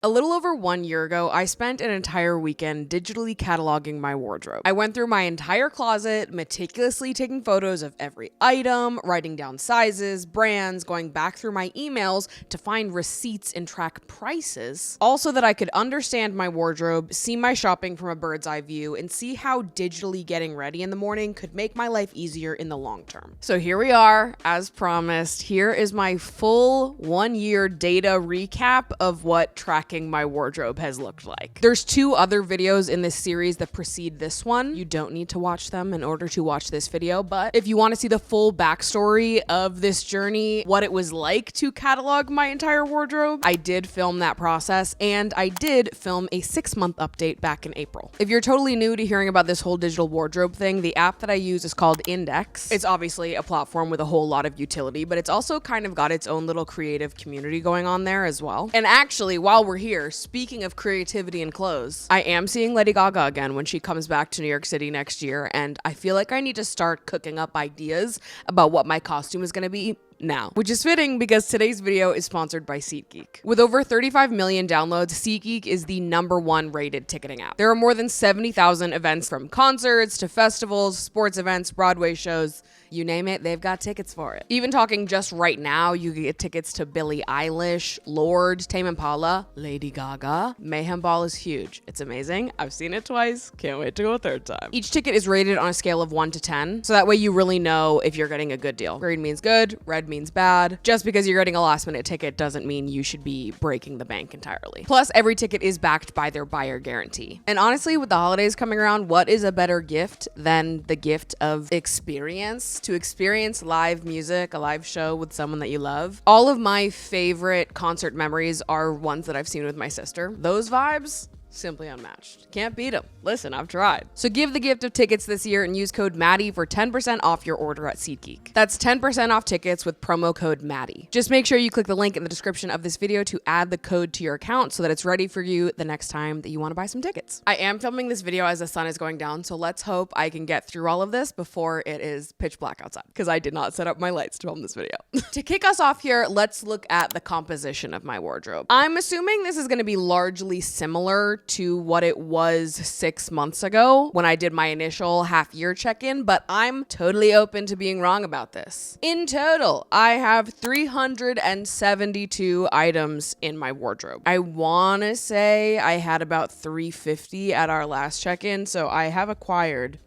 A little over 1 year ago, I spent an entire weekend digitally cataloging my wardrobe. I went through my entire closet, meticulously taking photos of every item, writing down sizes, brands, going back through my emails to find receipts and track prices, all so that I could understand my wardrobe, see my shopping from a bird's eye view, and see how digitally getting ready in the morning could make my life easier in the long term. So here we are, as promised. Here is my full 1 year data recap of what tracking my wardrobe has looked like. There's 2 other videos in this series that precede this one. You don't need to watch them in order to watch this video, but if you want to see the full backstory of this journey, what it was like to catalog my entire wardrobe, I did film that process, and I did film a 6-month update back in April. If you're totally new to hearing about this whole digital wardrobe thing, the app that I use is called Index. It's obviously a platform with a whole lot of utility, but it's also kind of got its own little creative community going on there as well. And actually, while we're here, speaking of creativity and clothes, I am seeing Lady Gaga again when she comes back to New York City next year, and I feel like I need to start cooking up ideas about what my costume is going to be now, which is fitting because today's video is sponsored by SeatGeek. With over 35 million downloads, SeatGeek is the #1 rated ticketing app. There are more than 70,000 events, from concerts to festivals, sports events, Broadway shows, you name it, they've got tickets for it. Even talking just right now, you can get tickets to Billie Eilish, Lorde, Tame Impala, Lady Gaga. Mayhem Ball is huge. It's amazing. I've seen it twice. Can't wait to go a 3rd time. Each ticket is rated on a scale of 1 to 10, so that way you really know if you're getting a good deal. Green means good, red means bad. Just because you're getting a last minute ticket doesn't mean you should be breaking the bank entirely. Plus, every ticket is backed by their buyer guarantee. And honestly, with the holidays coming around, what is a better gift than the gift of experience? To experience live music, a live show with someone that you love. All of my favorite concert memories are ones that I've seen with my sister. Those vibes, simply unmatched. Can't beat them. Listen, I've tried. So give the gift of tickets this year and use code Maddie for 10% off your order at SeatGeek. That's 10% off tickets with promo code Maddie. Just make sure you click the link in the description of this video to add the code to your account so that it's ready for you the next time that you want to buy some tickets. I am filming this video as the sun is going down, so let's hope I can get through all of this before it is pitch black outside, because I did not set up my lights to film this video. To kick us off here, let's look at the composition of my wardrobe. I'm assuming this is going to be largely similar to what it was 6 months ago when I did my initial half-year check-in, but I'm totally open to being wrong about this. In total, I have 372 items in my wardrobe. I want to say I had about 350 at our last check-in, so I have acquired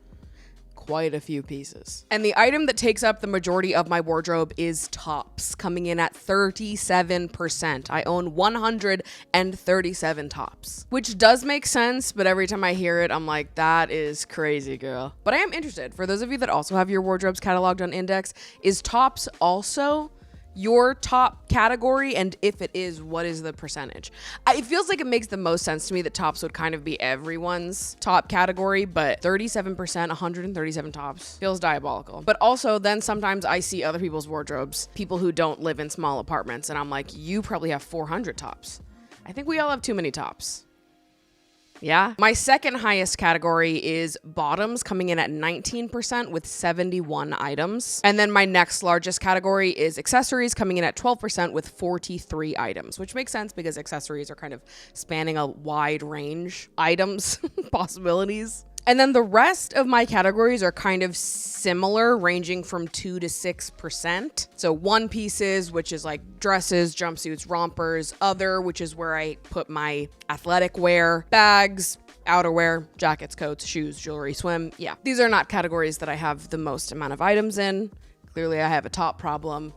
quite a few pieces. And the item that takes up the majority of my wardrobe is tops, coming in at 37%. I own 137 tops, which does make sense, but every time I hear it, I'm like, that is crazy, girl. But I am interested. For those of you that also have your wardrobes cataloged on Index, is tops also your top category? And if it is, what is the percentage? It feels like it makes the most sense to me that tops would kind of be everyone's top category, but 37%, 137 tops feels diabolical. But also then sometimes I see other people's wardrobes, people who don't live in small apartments, and I'm like, you probably have 400 tops. I think we all have too many tops. Yeah. My second highest category is bottoms, coming in at 19% with 71 items. And then my next largest category is accessories, coming in at 12% with 43 items, which makes sense because accessories are kind of spanning a wide range items, possibilities. And then the rest of my categories are kind of similar, ranging from 2 to 6%. So one pieces, which is like dresses, jumpsuits, rompers, other, which is where I put my athletic wear, bags, outerwear, jackets, coats, shoes, jewelry, swim. Yeah, these are not categories that I have the most amount of items in. Clearly I have a top problem,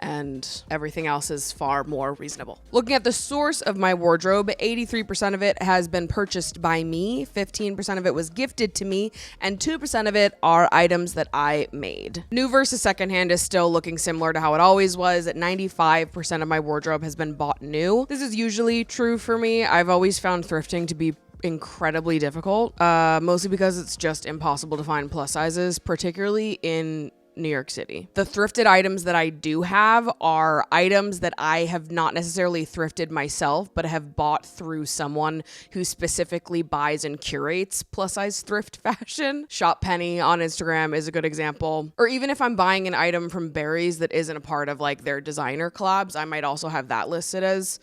and everything else is far more reasonable. Looking at the source of my wardrobe, 83% of it has been purchased by me, 15% of it was gifted to me, and 2% of it are items that I made. New versus secondhand is still looking similar to how it always was. At 95% of my wardrobe has been bought new. This is usually true for me. I've always found thrifting to be incredibly difficult, mostly because it's just impossible to find plus sizes, particularly in New York City. The thrifted items that I do have are items that I have not necessarily thrifted myself, but have bought through someone who specifically buys and curates plus size thrift fashion. Shop Penny on Instagram is a good example. Or even if I'm buying an item from Berries that isn't a part of like their designer collabs, I might also have that listed as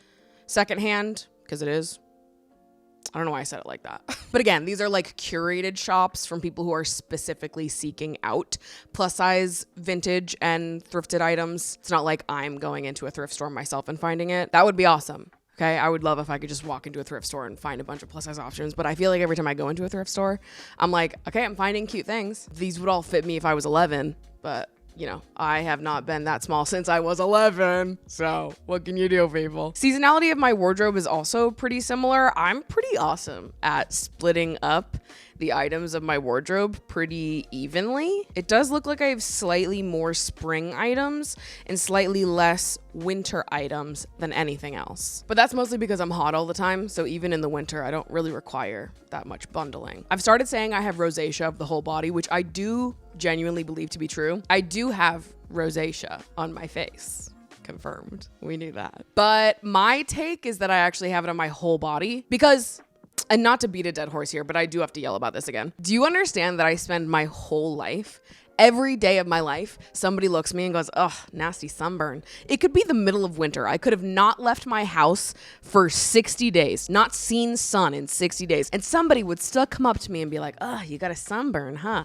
secondhand, because it is. I don't know why I said it like that. But again, these are like curated shops from people who are specifically seeking out plus size vintage and thrifted items. It's not like I'm going into a thrift store myself and finding it. That would be awesome. Okay, I would love if I could just walk into a thrift store and find a bunch of plus size options. But I feel like every time I go into a thrift store, I'm like, okay, I'm finding cute things. These would all fit me if I was 11, but you know, I have not been that small since I was 11. So what can you do, people? Seasonality of my wardrobe is also pretty similar. I'm pretty awesome at splitting up the items of my wardrobe pretty evenly. It does look like I have slightly more spring items and slightly less winter items than anything else. But that's mostly because I'm hot all the time. So even in the winter, I don't really require that much bundling. I've started saying I have rosacea of the whole body, which I do genuinely believe to be true. I do have rosacea on my face. Confirmed. We knew that. But my take is that I actually have it on my whole body because, and not to beat a dead horse here, but I do have to yell about this again. Do you understand that I spend my whole life, every day of my life, somebody looks at me and goes, ugh, nasty sunburn. It could be the middle of winter. I could have not left my house for 60 days, not seen sun in 60 days. And somebody would still come up to me and be like, ugh, you got a sunburn, huh?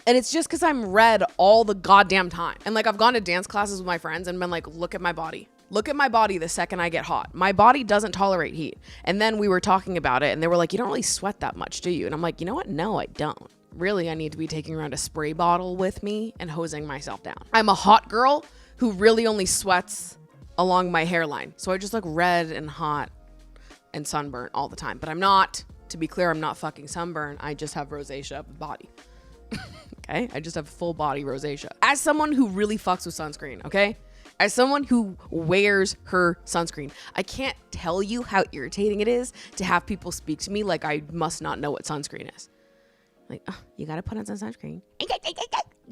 And it's just because I'm red all the goddamn time. And like I've gone to dance classes with my friends and been like, look at my body. Look at my body the second I get hot. My body doesn't tolerate heat. And then we were talking about it and they were like, you don't really sweat that much, do you? And I'm like, you know what? No, I don't. Really, I need to be taking around a spray bottle with me and hosing myself down. I'm a hot girl who really only sweats along my hairline. So I just look red and hot and sunburnt all the time. But I'm not, to be clear, I'm not fucking sunburn. I just have rosacea of the body. Okay? I just have full body rosacea. As someone who really fucks with sunscreen, okay? As someone who wears her sunscreen, I can't tell you how irritating it is to have people speak to me like I must not know what sunscreen is. Like, oh, you gotta put on some sunscreen.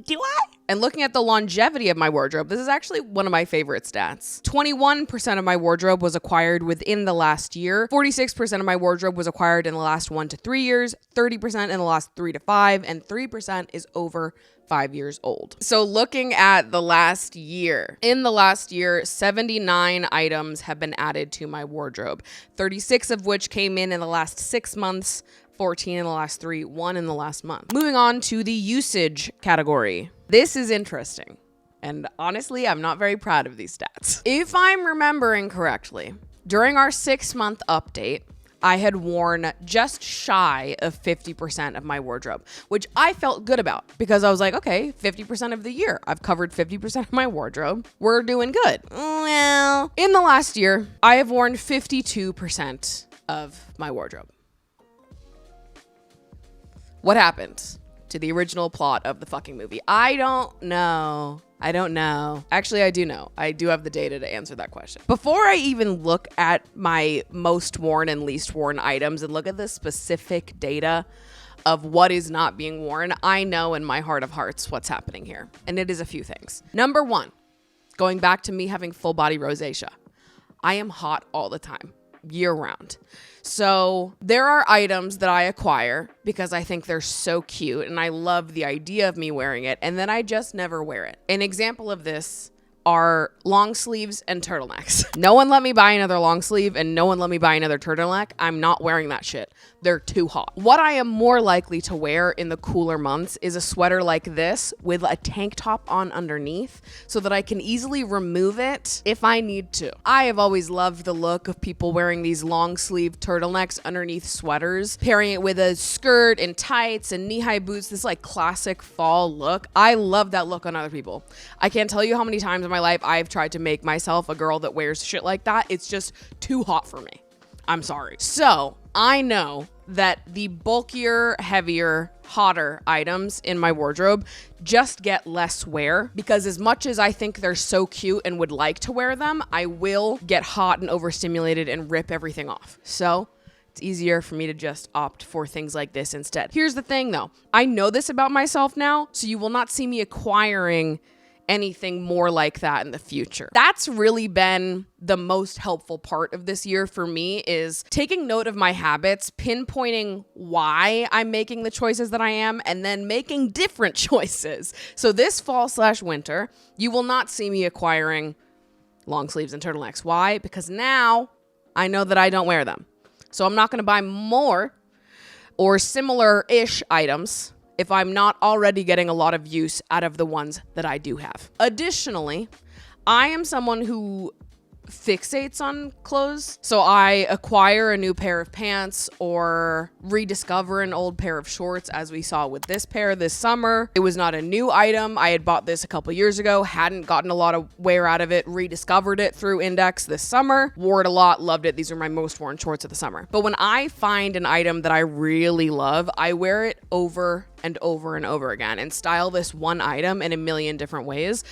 Do I? And looking at the longevity of my wardrobe, this is actually one of my favorite stats. 21% of my wardrobe was acquired within the last year. 46% of my wardrobe was acquired in the last 1 to 3 years. 30% in the last 3 to 5, and 3% is over 5 years old. So looking at the last year, in the last year, 79 items have been added to my wardrobe, 36 of which came in the last 6 months, 14 in the last 3, 1 in the last month. Moving on to the usage category. This is interesting. And honestly, I'm not very proud of these stats. If I'm remembering correctly, during our 6-month update, I had worn just shy of 50% of my wardrobe, which I felt good about because I was like, okay, 50% of the year. I've covered 50% of my wardrobe. We're doing good. Well, in the last year, I have worn 52% of my wardrobe. What happened to the original plot of the fucking movie? I don't know. Actually, I do know. I do have the data to answer that question. Before I even look at my most worn and least worn items and look at the specific data of what is not being worn, I know in my heart of hearts what's happening here. And it is a few things. Number one, going back to me having full body rosacea. I am hot all the time, year round. So there are items that I acquire because I think they're so cute and I love the idea of me wearing it, and then I just never wear it. An example of this are long sleeves and turtlenecks. No one let me buy another long sleeve and no one let me buy another turtleneck. I'm not wearing that shit. They're too hot. What I am more likely to wear in the cooler months is a sweater like this with a tank top on underneath so that I can easily remove it if I need to. I have always loved the look of people wearing these long sleeve turtlenecks underneath sweaters, pairing it with a skirt and tights and knee-high boots, this like classic fall look. I love that look on other people. I can't tell you how many times in my life I've tried to make myself a girl that wears shit like that. It's just too hot for me. I'm sorry. So I know that the bulkier, heavier, hotter items in my wardrobe just get less wear because as much as I think they're so cute and would like to wear them, I will get hot and overstimulated and rip everything off. So it's easier for me to just opt for things like this instead. Here's the thing though. I know this about myself now, so you will not see me acquiring anything more like that in the future. That's really been the most helpful part of this year for me, is taking note of my habits, pinpointing why I'm making the choices that I am, and then making different choices. So this fall/winter, you will not see me acquiring long sleeves and turtlenecks. Why? Because now I know that I don't wear them. So I'm not going to buy more or similar-ish items if I'm not already getting a lot of use out of the ones that I do have. Additionally, I am someone who fixates on clothes. So I acquire a new pair of pants or rediscover an old pair of shorts, as we saw with this pair this summer. It was not a new item. I had bought this a couple years ago, hadn't gotten a lot of wear out of it, rediscovered it through Index this summer, wore it a lot, loved it. These are my most worn shorts of the summer. But when I find an item that I really love, I wear it over and over and over again and style this one item in a million different ways.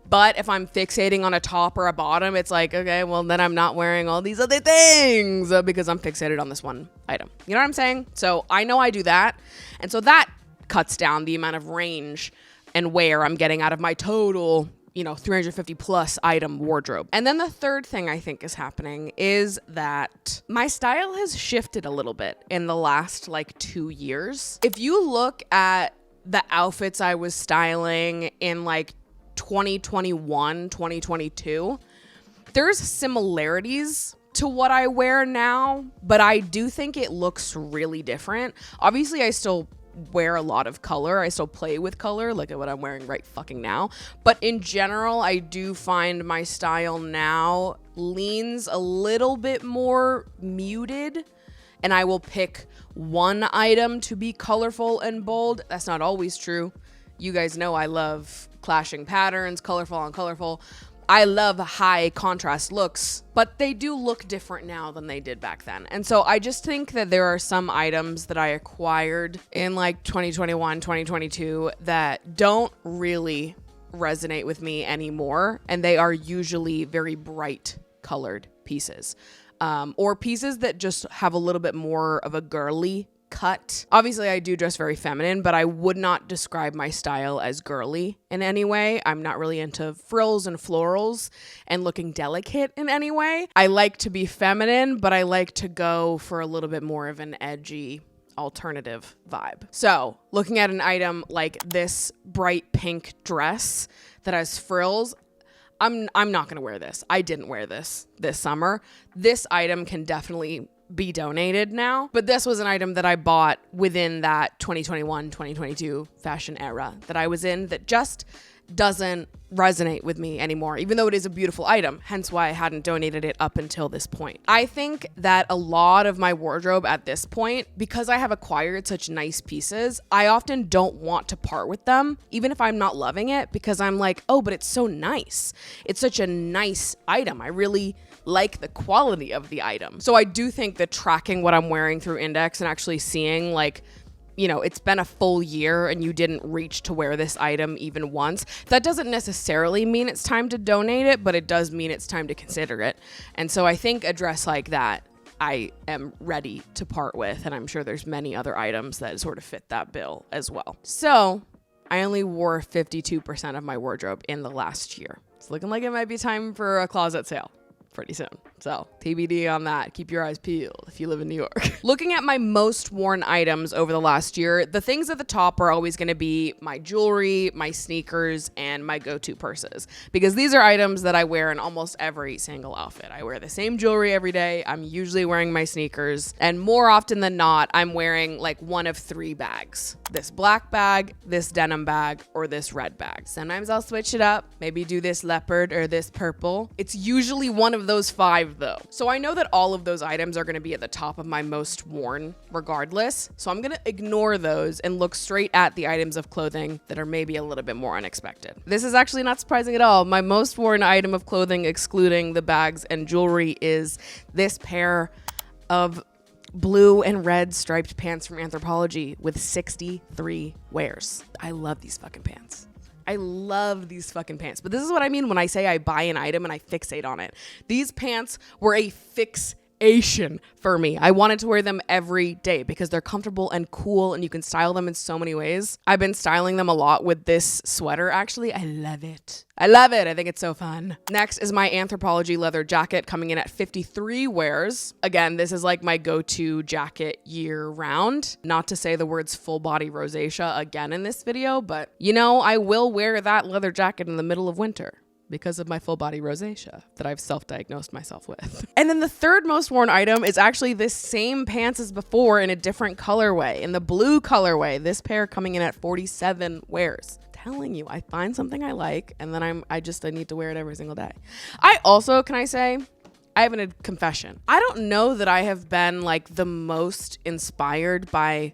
But if I'm fixating on a top or a bottom, it's like, okay, well, then I'm not wearing all these other things because I'm fixated on this one item. You know what I'm saying? So I know I do that. And so that cuts down the amount of range and wear I'm getting out of my total, 350 plus item wardrobe. And then the third thing I think is happening is that my style has shifted a little bit in the last 2 years. If you look at the outfits I was styling in 2021, 2022, there's similarities to what I wear now, but I do think it looks really different. Obviously, I still wear a lot of color. I still play with color, look at what I'm wearing right fucking now. But in general, I do find my style now leans a little bit more muted, and I will pick one item to be colorful and bold. That's not always true. You guys know I love clashing patterns, colorful on colorful. I love high contrast looks, but they do look different now than they did back then. And so I just think that there are some items that I acquired in 2021, 2022 that don't really resonate with me anymore. And they are usually very bright colored pieces, or pieces that just have a little bit more of a girly cut. Obviously, I do dress very feminine, but I would not describe my style as girly in any way. I'm not really into frills and florals and looking delicate in any way. I like to be feminine, but I like to go for a little bit more of an edgy alternative vibe. So looking at an item like this bright pink dress that has frills, I'm not going to wear this. I didn't wear this summer. This item can definitely be donated now, but this was an item that I bought within that 2021, 2022 fashion era that I was in that just doesn't resonate with me anymore, even though it is a beautiful item, hence why I hadn't donated it up until this point. I think that a lot of my wardrobe at this point, because I have acquired such nice pieces, I often don't want to part with them, even if I'm not loving it, because I'm like, oh, but it's so nice. It's such a nice item. I really like the quality of the item. So I do think that tracking what I'm wearing through Index and actually seeing it's been a full year and you didn't reach to wear this item even once, that doesn't necessarily mean it's time to donate it, but it does mean it's time to consider it. And so I think a dress like that, I am ready to part with. And I'm sure there's many other items that sort of fit that bill as well. So I only wore 52% of my wardrobe in the last year. It's looking like it might be time for a closet sale pretty soon. So TBD on that. Keep your eyes peeled if you live in New York. Looking at my most worn items over the last year, the things at the top are always going to be my jewelry, my sneakers, and my go-to purses, because these are items that I wear in almost every single outfit. I wear the same jewelry every day. I'm usually wearing my sneakers, and more often than not, I'm wearing one of 3 bags. This black bag, this denim bag, or this red bag. Sometimes I'll switch it up, maybe do this leopard or this purple. It's usually one of those 5 though. So I know that all of those items are going to be at the top of my most worn regardless. So I'm going to ignore those and look straight at the items of clothing that are maybe a little bit more unexpected. This is actually not surprising at all. My most worn item of clothing, excluding the bags and jewelry, is this pair of blue and red striped pants from Anthropologie with 63 wears. I love these fucking pants. I love these fucking pants. But this is what I mean when I say I buy an item and I fixate on it. These pants were a fixation for me. I wanted to wear them every day because they're comfortable and cool and you can style them in so many ways. I've been styling them a lot with this sweater, actually. I love it. I love it. I think it's so fun. Next is my Anthropologie leather jacket coming in at 53 wears. Again, this is my go-to jacket year round. Not to say the words full body rosacea again in this video, but I will wear that leather jacket in the middle of winter because of my full body rosacea that I've self-diagnosed myself with. And then the third most worn item is actually this same pants as before in a different colorway, in the blue colorway. This pair coming in at 47 wears. Telling you, I find something I like and then I need to wear it every single day. I also, can I say, I have a confession. I don't know that I have been like the most inspired by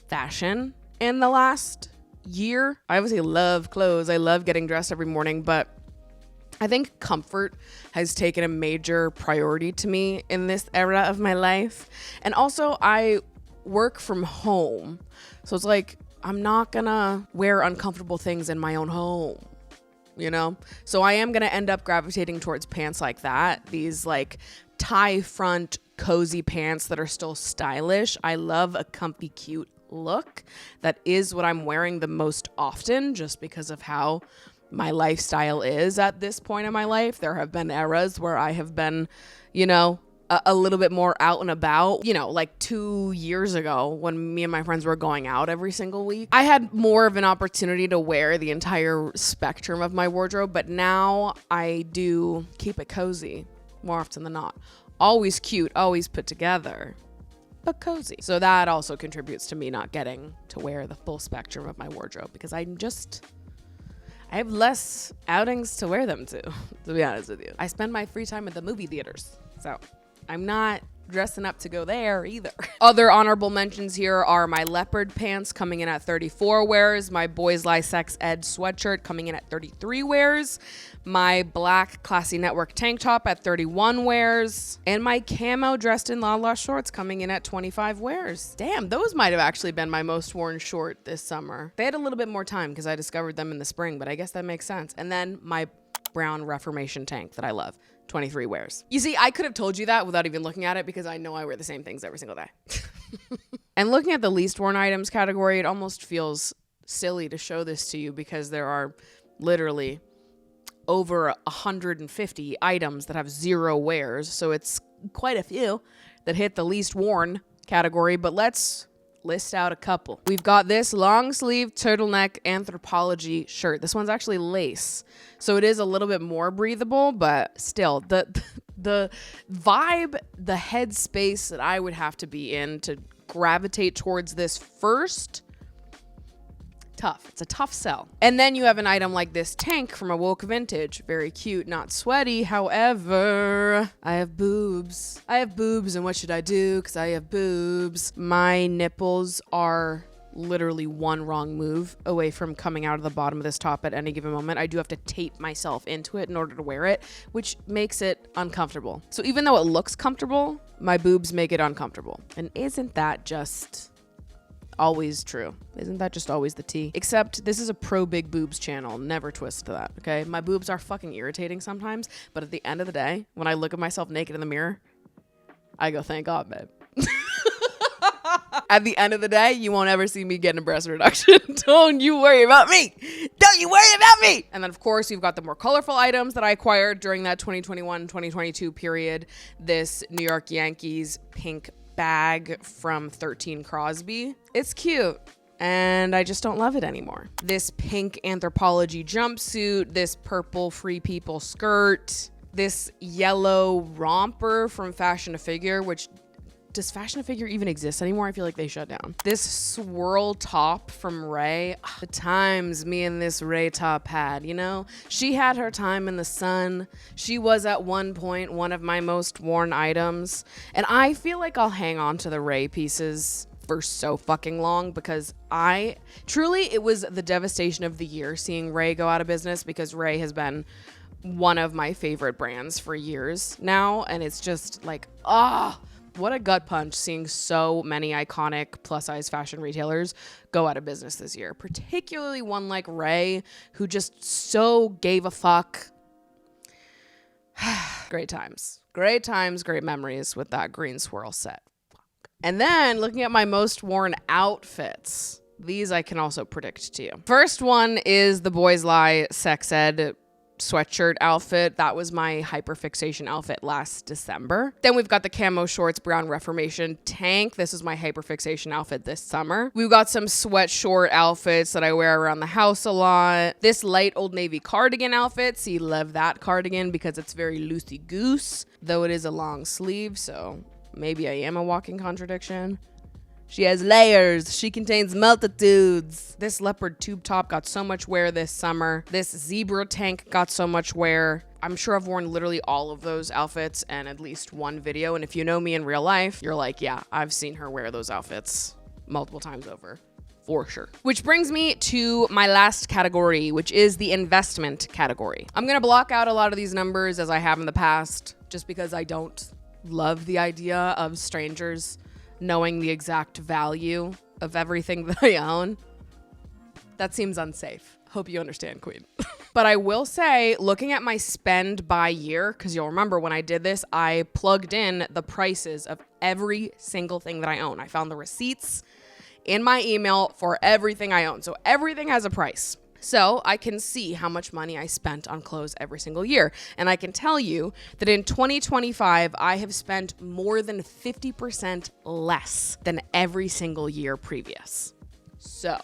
fashion in the last year. I obviously love clothes. I love getting dressed every morning, but I think comfort has taken a major priority to me in this era of my life. And also I work from home. So it's like, I'm not gonna wear uncomfortable things in my own home, you know? So I am gonna end up gravitating towards pants like that. These like tie front cozy pants that are still stylish. I love a comfy, cute look. That is what I'm wearing the most often, just because of how my lifestyle is at this point in my life. There have been eras where I have been, you know, a little bit more out and about, you know, like 2 years ago when me and my friends were going out every single week. I had more of an opportunity to wear the entire spectrum of my wardrobe, but now I do keep it cozy more often than not. Always cute, always put together, but cozy. So that also contributes to me not getting to wear the full spectrum of my wardrobe because I have less outings to wear them to be honest with you. I spend my free time at the movie theaters, so I'm not dressing up to go there either. Other honorable mentions here are my leopard pants coming in at 34 wears, my Boys Lie Sex Ed sweatshirt coming in at 33 wears, my black Classy Network tank top at 31 wears, and my camo dressed in Lala shorts coming in at 25 wears. Damn, those might have actually been my most worn short this summer. They had a little bit more time because I discovered them in the spring, but I guess that makes sense. And then my brown Reformation tank that I love, 23 wears. You see, I could have told you that without even looking at it because I know I wear the same things every single day. And looking at the least worn items category, it almost feels silly to show this to you because there are literally over 150 items that have 0 wears. So it's quite a few that hit the least worn category, but let's list out a couple. We've got this long sleeve turtleneck Anthropology shirt. This one's actually lace, so it is a little bit more breathable, but still the vibe, the headspace that I would have to be in to gravitate towards this first, tough. It's a tough sell. And then you have an item like this tank from Awoke Vintage. Very cute, not sweaty. However, I have boobs. And what should I do? Because I have boobs. My nipples are literally one wrong move away from coming out of the bottom of this top at any given moment. I do have to tape myself into it in order to wear it, which makes it uncomfortable. So even though it looks comfortable, my boobs make it uncomfortable. And isn't that just always true? Isn't that just always the tea? Except this is a pro big boobs channel. Never twist to that, okay? My boobs are fucking irritating sometimes, but at the end of the day, when I look at myself naked in the mirror, I go, thank God, babe. At the end of the day, you won't ever see me getting a breast reduction. Don't you worry about me. Don't you worry about me. And then, of course, you've got the more colorful items that I acquired during that 2021-2022 period. This New York Yankees pink bag from 13 Crosby. It's cute, and I just don't love it anymore. This pink Anthropology jumpsuit, this purple Free People skirt, this yellow romper from Fashion to Figure, which does Fashion to Figure even exist anymore? I feel like they shut down. This swirl top from Ray. The times me and this Ray top had, you know? She had her time in the sun. She was at one point one of my most worn items. And I feel like I'll hang on to the Ray pieces for so fucking long because it was the devastation of the year seeing Ray go out of business because Ray has been one of my favorite brands for years now. And it's just like, what a gut punch seeing so many iconic plus-size fashion retailers go out of business this year, particularly one like Ray, who just so gave a fuck. Great times, great memories with that green swirl set. And then looking at my most worn outfits, these I can also predict to you. First one is the Boys Lie Sex Ed sweatshirt outfit. That was my hyperfixation outfit last December. Then we've got the camo shorts, brown Reformation tank. This is my hyperfixation outfit this summer. We've got some sweat short outfits that I wear around the house a lot. This light Old Navy cardigan outfit. See, love that cardigan because it's very loosey goose, though it is a long sleeve, so maybe I am a walking contradiction. She has layers. She contains multitudes. This leopard tube top got so much wear this summer. This zebra tank got so much wear. I'm sure I've worn literally all of those outfits in at least one video. And if you know me in real life, you're like, yeah, I've seen her wear those outfits multiple times over. For sure. Which brings me to my last category, which is the investment category. I'm going to block out a lot of these numbers as I have in the past, just because I don't love the idea of strangers knowing the exact value of everything that I own. That seems unsafe. Hope you understand, Queen. But I will say, looking at my spend by year, because you'll remember when I did this, I plugged in the prices of every single thing that I own. I found the receipts in my email for everything I own. So everything has a price. So I can see how much money I spent on clothes every single year. And I can tell you that in 2025, I have spent more than 50% less than every single year previous. So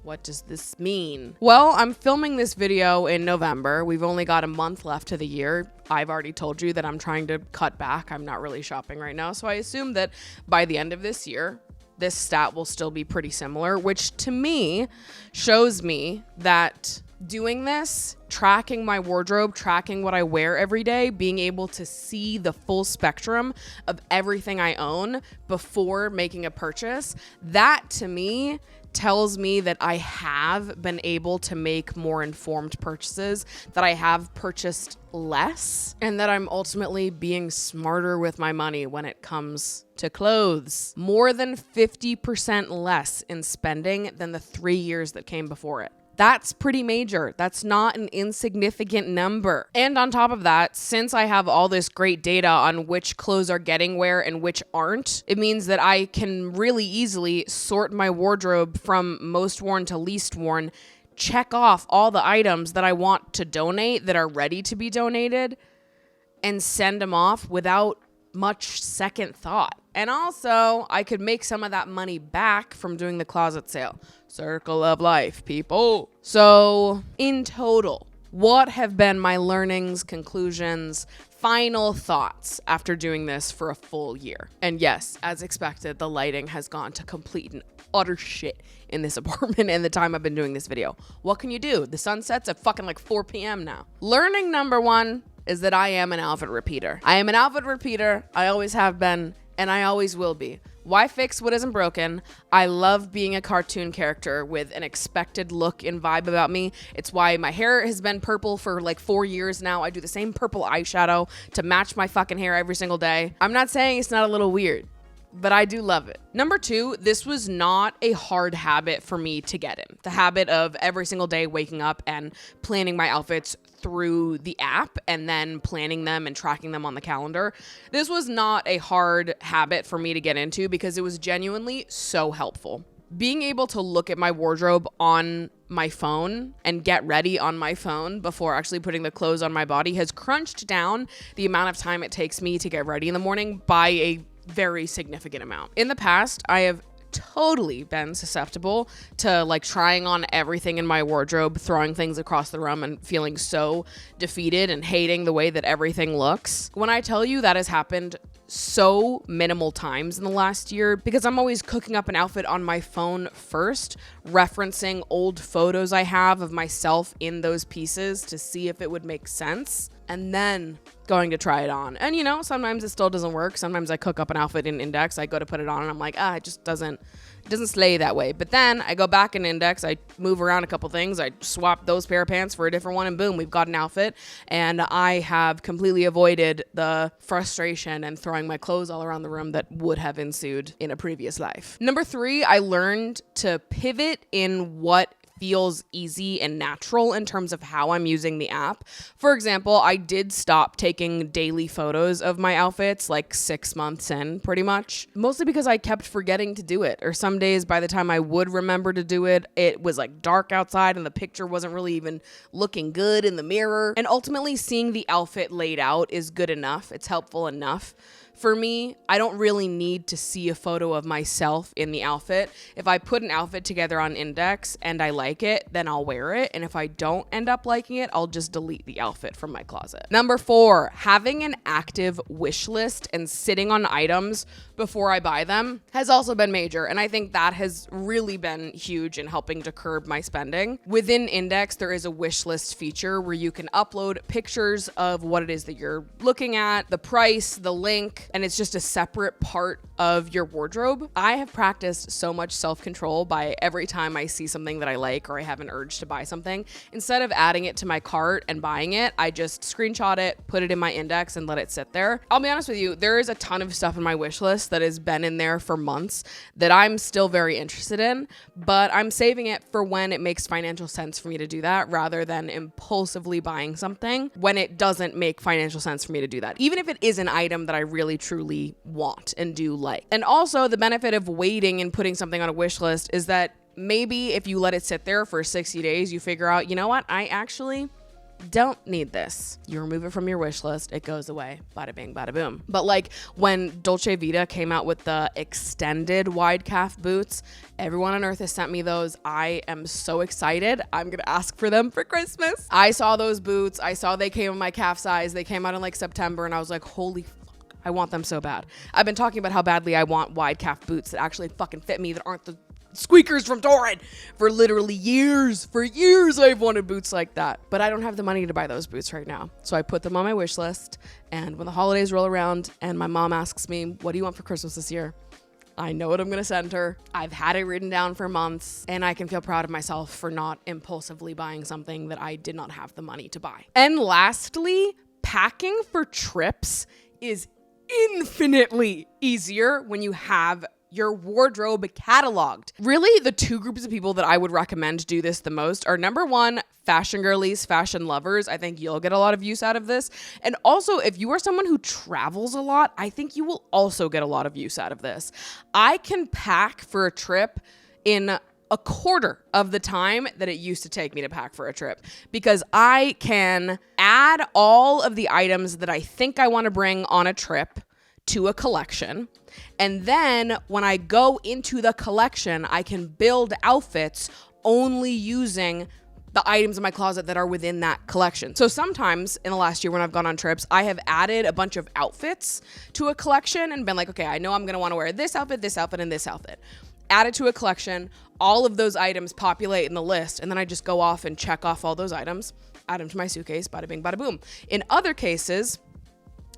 what does this mean? Well, I'm filming this video in November. We've only got a month left to the year. I've already told you that I'm trying to cut back. I'm not really shopping right now. So I assume that by the end of this year, this stat will still be pretty similar, which to me shows me that doing this, tracking my wardrobe, tracking what I wear every day, being able to see the full spectrum of everything I own before making a purchase, that to me tells me that I have been able to make more informed purchases, that I have purchased less, and that I'm ultimately being smarter with my money when it comes to clothes. More than 50% less in spending than the 3 years that came before it. That's pretty major. That's not an insignificant number. And on top of that, since I have all this great data on which clothes are getting wear and which aren't, it means that I can really easily sort my wardrobe from most worn to least worn, check off all the items that I want to donate that are ready to be donated, and send them off without much second thought. And also, I could make some of that money back from doing the closet sale. Circle of life, people. So, in total, what have been my learnings, conclusions, final thoughts after doing this for a full year? And yes, as expected, the lighting has gone to complete and utter shit in this apartment in the time I've been doing this video. What can you do? The sun sets at fucking like 4 p.m. now. Learning number one is that I am an outfit repeater. I am an outfit repeater. I always have been, and I always will be. Why fix what isn't broken? I love being a cartoon character with an expected look and vibe about me. It's why my hair has been purple for like 4 years now. I do the same purple eyeshadow to match my fucking hair every single day. I'm not saying it's not a little weird, but I do love it. Number two, this was not a hard habit for me to get in. The habit of every single day waking up and planning my outfits through the app and then planning them and tracking them on the calendar. This was not a hard habit for me to get into because it was genuinely so helpful. Being able to look at my wardrobe on my phone and get ready on my phone before actually putting the clothes on my body has crunched down the amount of time it takes me to get ready in the morning by a very significant amount. In the past, I have totally been susceptible to like trying on everything in my wardrobe, throwing things across the room and feeling so defeated and hating the way that everything looks. When I tell you that has happened so minimal times in the last year, because I'm always cooking up an outfit on my phone first, referencing old photos I have of myself in those pieces to see if it would make sense, and then going to try it on. And you know, sometimes it still doesn't work. Sometimes I cook up an outfit in Index, I go to put it on and I'm like, it just doesn't slay that way. But then I go back in Index, I move around a couple things, I swap those pair of pants for a different one, and boom, we've got an outfit. And I have completely avoided the frustration and throwing my clothes all around the room that would have ensued in a previous life. Number three, I learned to pivot in what feels easy and natural in terms of how I'm using the app. For example, I did stop taking daily photos of my outfits like 6 months in, pretty much, mostly because I kept forgetting to do it. Or some days by the time I would remember to do it, it was like dark outside and the picture wasn't really even looking good in the mirror. And ultimately seeing the outfit laid out is good enough. It's helpful enough. For me, I don't really need to see a photo of myself in the outfit. If I put an outfit together on Index and I like it, then I'll wear it. And if I don't end up liking it, I'll just delete the outfit from my closet. Number 4, having an active wish list and sitting on items before I buy them has also been major. And I think that has really been huge in helping to curb my spending. Within Index, there is a wish list feature where you can upload pictures of what it is that you're looking at, the price, the link, and it's just a separate part of your wardrobe. I have practiced so much self-control by every time I see something that I like or I have an urge to buy something, instead of adding it to my cart and buying it, I just screenshot it, put it in my Index, and let it sit there. I'll be honest with you, there is a ton of stuff in my wish list that has been in there for months that I'm still very interested in, but I'm saving it for when it makes financial sense for me to do that, rather than impulsively buying something when it doesn't make financial sense for me to do that, even if it is an item that I really truly want and do like. And also, the benefit of waiting and putting something on a wish list is that maybe if you let it sit there for 60 days, you figure out, you know what, I actually don't need this. You remove it from your wish list, it goes away. Bada bing, bada boom. But like when Dolce Vita came out with the extended wide calf boots, everyone on earth has sent me those. I am so excited. I'm gonna ask for them for Christmas. I saw those boots. I saw they came in my calf size. They came out in like September and I was like, holy I want them so bad. I've been talking about how badly I want wide calf boots that actually fucking fit me, that aren't the squeakers from Torrid for literally years. For years I've wanted boots like that, but I don't have the money to buy those boots right now. So I put them on my wish list, and when the holidays roll around and my mom asks me, what do you want for Christmas this year? I know what I'm gonna send her. I've had it written down for months, and I can feel proud of myself for not impulsively buying something that I did not have the money to buy. And lastly, packing for trips is infinitely easier when you have your wardrobe cataloged. Really, the two groups of people that I would recommend do this the most are, number 1, fashion girlies, fashion lovers. I think you'll get a lot of use out of this. And also, if you are someone who travels a lot, I think you will also get a lot of use out of this. I can pack for a trip in a quarter of the time that it used to take me to pack for a trip, because I can add all of the items that I think I want to bring on a trip to a collection. And then when I go into the collection, I can build outfits only using the items in my closet that are within that collection. So sometimes in the last year when I've gone on trips, I have added a bunch of outfits to a collection and been like, okay, I know I'm gonna wanna wear this outfit, and this outfit. Add it to a collection, all of those items populate in the list, and then I just go off and check off all those items, add them to my suitcase, bada bing, bada boom. In other cases,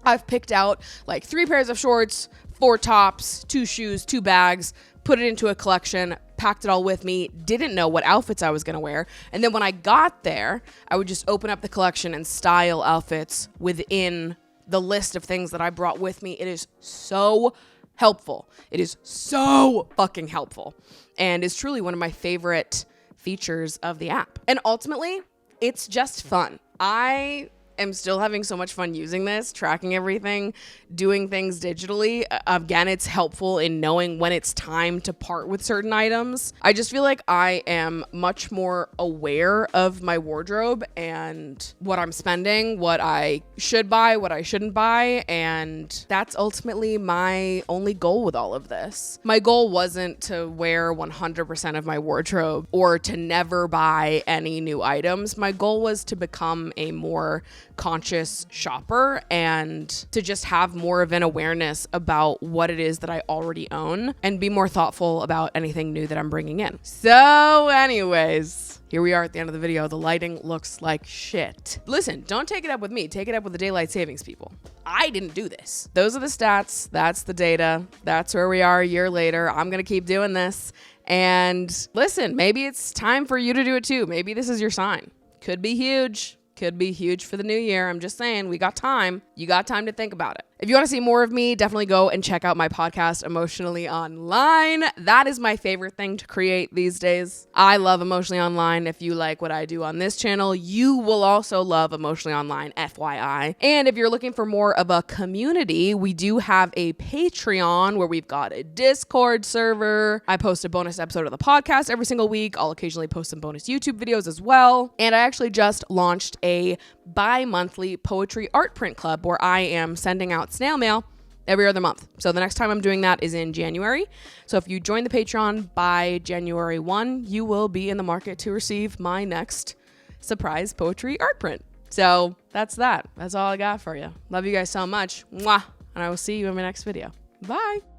I've picked out like 3 pairs of shorts, 4 tops, 2 shoes, 2 bags, put it into a collection, packed it all with me, didn't know what outfits I was gonna wear. And then when I got there, I would just open up the collection and style outfits within the list of things that I brought with me. It is so helpful. It is so fucking helpful, and is truly one of my favorite features of the app. And ultimately, it's just fun. I am still having so much fun using this, tracking everything, doing things digitally. Again, it's helpful in knowing when it's time to part with certain items. I just feel like I am much more aware of my wardrobe and what I'm spending, what I should buy, what I shouldn't buy, and that's ultimately my only goal with all of this. My goal wasn't to wear 100% of my wardrobe or to never buy any new items. My goal was to become a more conscious shopper and to just have more of an awareness about what it is that I already own and be more thoughtful about anything new that I'm bringing in. So anyways, here we are at the end of the video. The lighting looks like shit. Listen, don't take it up with me. Take it up with the daylight savings people. I didn't do this. Those are the stats. That's the data. That's where we are a year later. I'm going to keep doing this. And listen, maybe it's time for you to do it too. Maybe this is your sign. Could be huge. Could be huge for the new year. I'm just saying, we got time. You got time to think about it. If you want to see more of me, definitely go and check out my podcast, Emotionally Online. That is my favorite thing to create these days. I love Emotionally Online. If you like what I do on this channel, you will also love Emotionally Online, FYI. And if you're looking for more of a community, we do have a Patreon where we've got a Discord server. I post a bonus episode of the podcast every single week. I'll occasionally post some bonus YouTube videos as well. And I actually just launched a bi-monthly poetry art print club where I am sending out snail mail every other month. So the next time I'm doing that is in January. So if you join the Patreon by January 1, you will be in the market to receive my next surprise poetry art print. So that's that. That's all I got for you. Love you guys so much. Mwah. And I will see you in my next video. Bye.